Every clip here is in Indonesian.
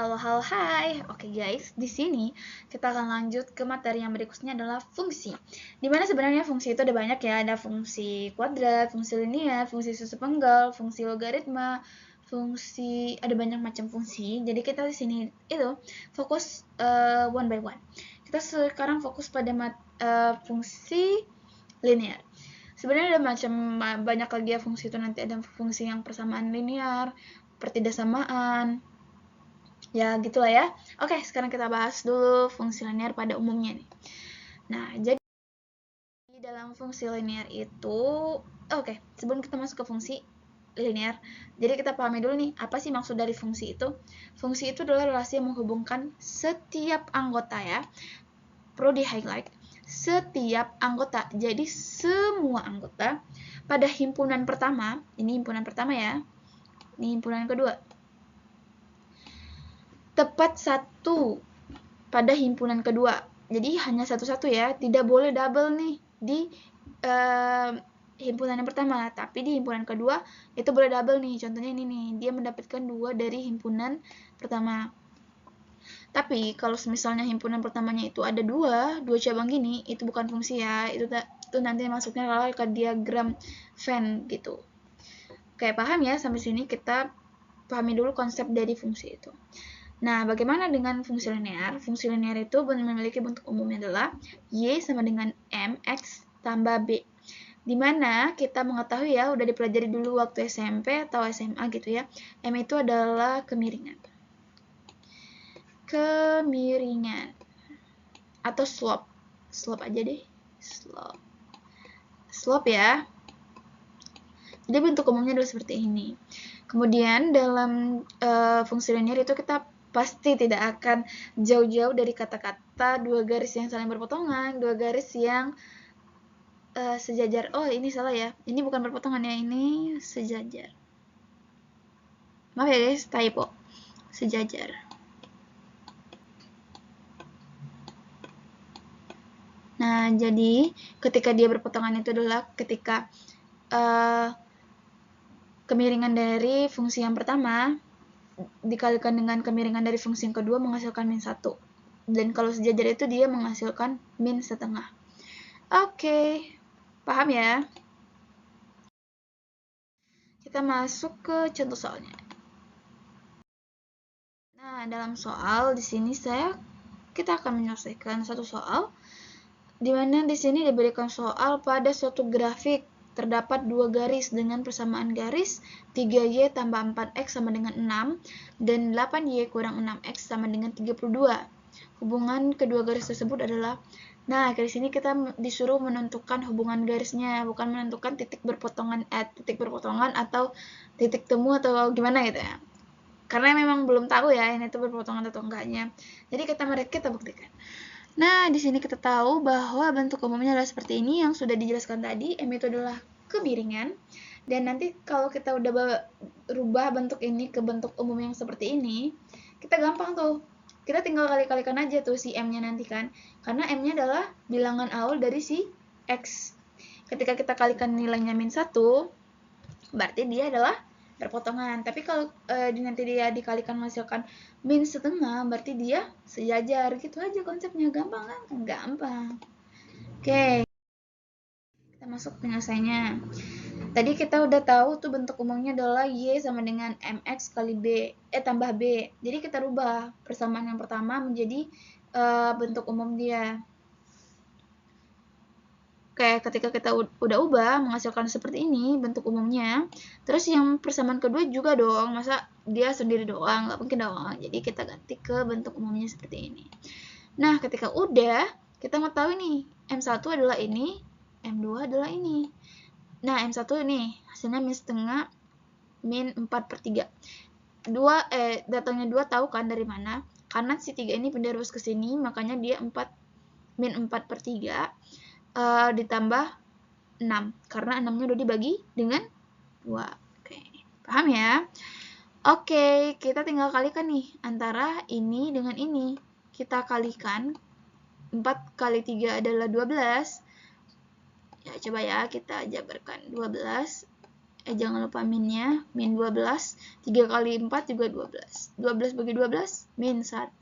Halo, hai. Oke guys, di sini kita akan lanjut ke materi yang berikutnya adalah fungsi. Dimana sebenarnya fungsi itu ada banyak ya, ada fungsi kuadrat, fungsi linear, fungsi susu penggal, fungsi logaritma, fungsi, ada banyak macam fungsi. Jadi kita di sini itu fokus one by one. Kita sekarang fokus pada fungsi linear. Sebenarnya ada banyak lagi ya fungsi itu, nanti ada fungsi yang persamaan linear, pertidaksamaan, ya gitulah ya. Oke, sekarang kita bahas dulu fungsi linear pada umumnya nih. Nah, jadi di dalam fungsi linear itu, sebelum kita masuk ke fungsi linear, jadi kita pahami dulu nih, apa sih maksud dari fungsi itu? Fungsi itu adalah relasi yang menghubungkan setiap anggota ya. Perlu di-highlight, setiap anggota. Jadi semua anggota pada himpunan pertama, ini himpunan pertama ya, ini himpunan kedua, tepat satu pada himpunan kedua. Jadi hanya satu-satu ya, tidak boleh double nih di himpunan yang pertama, tapi di himpunan kedua itu boleh double nih. Contohnya ini nih, dia mendapatkan 2 dari himpunan pertama. Tapi kalau misalnya himpunan pertamanya itu ada dua cabang gini, itu bukan fungsi ya, itu nanti masuknya kalau ke diagram Venn gitu. Oke, paham ya sampai sini? Kita pahami dulu konsep dari fungsi itu. Nah, bagaimana dengan fungsi linear? Fungsi linear itu memiliki bentuk umumnya adalah Y sama dengan MX tambah B. Dimana kita mengetahui ya, udah dipelajari dulu waktu SMP atau SMA gitu ya, M itu adalah kemiringan. Kemiringan. Atau slope. Slope aja deh. Slope. Slope ya. Jadi bentuk umumnya adalah seperti ini. Kemudian dalam fungsi linear itu kita pasti tidak akan jauh-jauh dari kata-kata dua garis yang saling berpotongan, dua garis yang sejajar. Oh, ini salah ya. Ini bukan berpotongan ya, ini sejajar. Maaf ya guys, typo. Sejajar. Nah, jadi ketika dia berpotongan itu adalah ketika kemiringan dari fungsi yang pertama dikalikan dengan kemiringan dari fungsi yang kedua menghasilkan min 1. Dan kalau sejajar itu dia menghasilkan min setengah. Oke, paham ya? Kita masuk ke contoh soalnya. Nah, dalam soal di sini kita akan menyelesaikan satu soal di mana di sini diberikan soal pada suatu grafik terdapat dua garis dengan persamaan garis 3y tambah 4x sama dengan 6 dan 8y kurang 6x sama dengan 32. Hubungan kedua garis tersebut adalah, nah di sini kita disuruh menentukan hubungan garisnya, bukan menentukan titik berpotongan atau titik temu atau gimana gitu ya. Karena memang belum tahu ya ini tuh berpotongan atau enggaknya. Jadi kita buktikan. Nah, di sini kita tahu bahwa bentuk umumnya adalah seperti ini yang sudah dijelaskan tadi. M itu adalah kemiringan. Dan nanti kalau kita udah rubah bentuk ini ke bentuk umum yang seperti ini, kita gampang tuh. Kita tinggal kali-kalikan aja tuh si M-nya nanti kan. Karena M-nya adalah bilangan awal dari si X. Ketika kita kalikan nilainya min 1, berarti dia adalah berpotongan. Tapi kalau nanti dia dikalikan menghasilkan min setengah, berarti dia sejajar. Gitu aja konsepnya. Gampang kan? Gampang. Oke, kita masuk penyelesaiannya. Tadi kita udah tahu tuh bentuk umumnya adalah Y sama dengan MX kali B, tambah B. Jadi kita rubah persamaan yang pertama menjadi bentuk umum dia. Kayak ketika kita udah ubah menghasilkan seperti ini bentuk umumnya, terus yang persamaan kedua juga dong, masa dia sendiri doang, nggak mungkin dong. Jadi kita ganti ke bentuk umumnya seperti ini. Nah, ketika udah, kita mau tahu nih, M1 adalah ini, M2 adalah ini. Nah, M1 nih, hasilnya min setengah, min 4/3. Datangnya 2 tahu kan dari mana? Karena si 3 ini pindah ruas ke sini, makanya dia min 4/3. Ditambah 6 karena 6-nya udah dibagi dengan 2. Oke, paham ya? Oke, kita tinggal kalikan nih antara ini dengan ini. Kita kalikan 4 kali 3 adalah 12. Ya, coba ya kita jabarkan 12 jangan lupa minnya, min 12, 3 kali 4 juga 12. 12 bagi 12, min 1.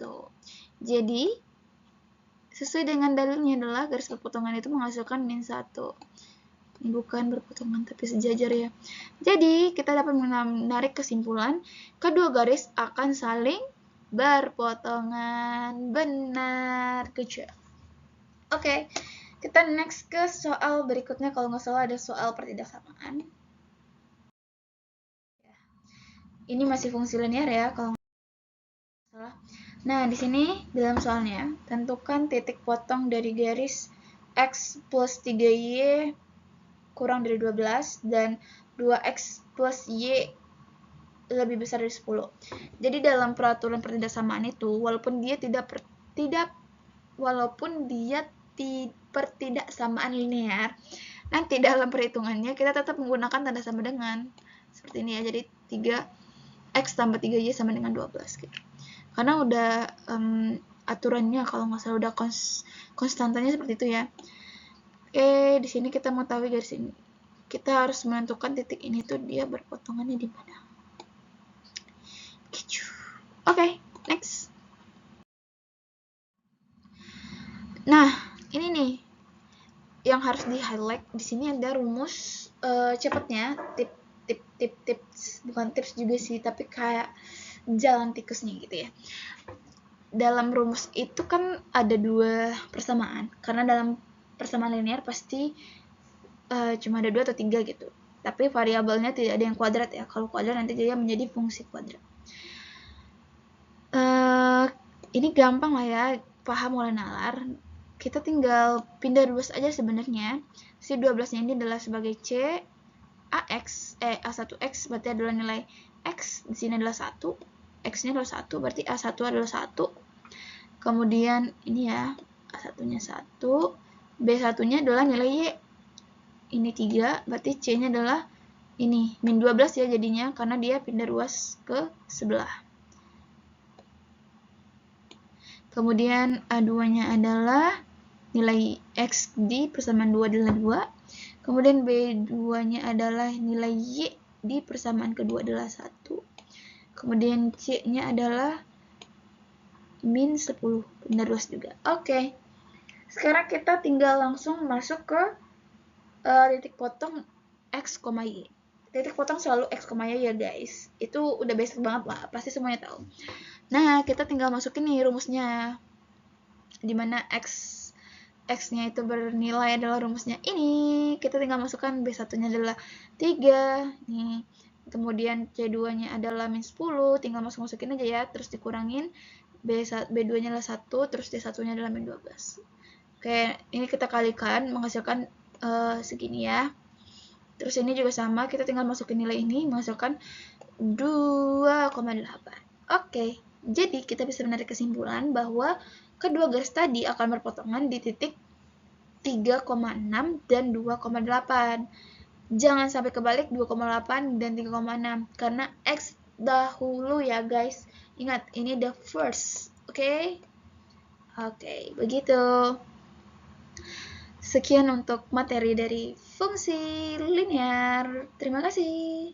Jadi, sesuai dengan dalilnya adalah garis perpotongan itu menghasilkan min 1. Bukan berpotongan, tapi sejajar ya. Jadi, kita dapat menarik kesimpulan, kedua garis akan saling berpotongan. Benar, good job. Oke, kita next ke soal berikutnya. Kalau nggak salah ada soal pertidaksamaan. Ini masih fungsi linear ya, kalau nggak salah. Nah, di sini dalam soalnya, tentukan titik potong dari garis X plus 3Y kurang dari 12 dan 2X plus Y lebih besar dari 10. Jadi dalam peraturan pertidaksamaan itu, walaupun dia pertidaksamaan linear, nanti dalam perhitungannya kita tetap menggunakan tanda sama dengan. Seperti ini ya, jadi 3X tambah 3Y sama dengan 12 gitu. Karena udah aturannya kalau nggak salah udah konstantannya seperti itu ya. Oke, di sini kita mau tahu garis ini. Kita harus menentukan titik ini tuh dia berpotongannya di mana. Oke, next. Nah, ini nih yang harus di highlight. Di sini ada rumus cepatnya, tips, bukan tips juga sih, tapi kayak jalan tikusnya gitu ya. Dalam rumus itu kan ada 2 persamaan, karena dalam persamaan linear pasti cuma ada 2 atau 3 gitu. Tapi variabelnya tidak ada yang kuadrat ya. Kalau kuadrat nanti dia menjadi fungsi kuadrat. Ini gampang lah ya, paham oleh nalar. Kita tinggal pindah ruas aja sebenarnya. Si 12-nya ini adalah sebagai C, A1X berarti adalah nilai X, di sini adalah 1. X-nya adalah 1, berarti A1 adalah 1. Kemudian ini ya, A1-nya 1, B1-nya adalah nilai Y. Ini 3, berarti C-nya adalah ini, min 12 ya jadinya, karena dia pindah ruas ke sebelah. Kemudian A2-nya adalah nilai X di persamaan 2 adalah 2. Kemudian B2-nya adalah nilai Y di persamaan kedua adalah 1. Kemudian C-nya adalah min 10, pindah ruas juga. Oke. Sekarang kita tinggal langsung masuk ke titik potong X, Y. Titik potong selalu X, Y ya guys. Itu udah basic banget lah, pasti semuanya tahu. Nah, kita tinggal masukin nih rumusnya. Dimana X-nya itu bernilai adalah rumusnya ini. Kita tinggal masukkan B1-nya adalah 3. Nih. Kemudian C2-nya adalah min 10. Tinggal masukin aja ya. Terus dikurangin. B2-nya adalah 1. Terus D1-nya adalah min 12. Oke, ini kita kalikan. Menghasilkan segini ya. Terus ini juga sama. Kita tinggal masukin nilai ini. Menghasilkan 2,8. Oke. Jadi, kita bisa menarik kesimpulan bahwa kedua garis tadi akan berpotongan di titik 3,6 dan 2,8. Jangan sampai kebalik 2,8 dan 3,6 karena X dahulu ya guys. Ingat, ini the first. Oke? Oke, begitu. Sekian untuk materi dari fungsi linear. Terima kasih.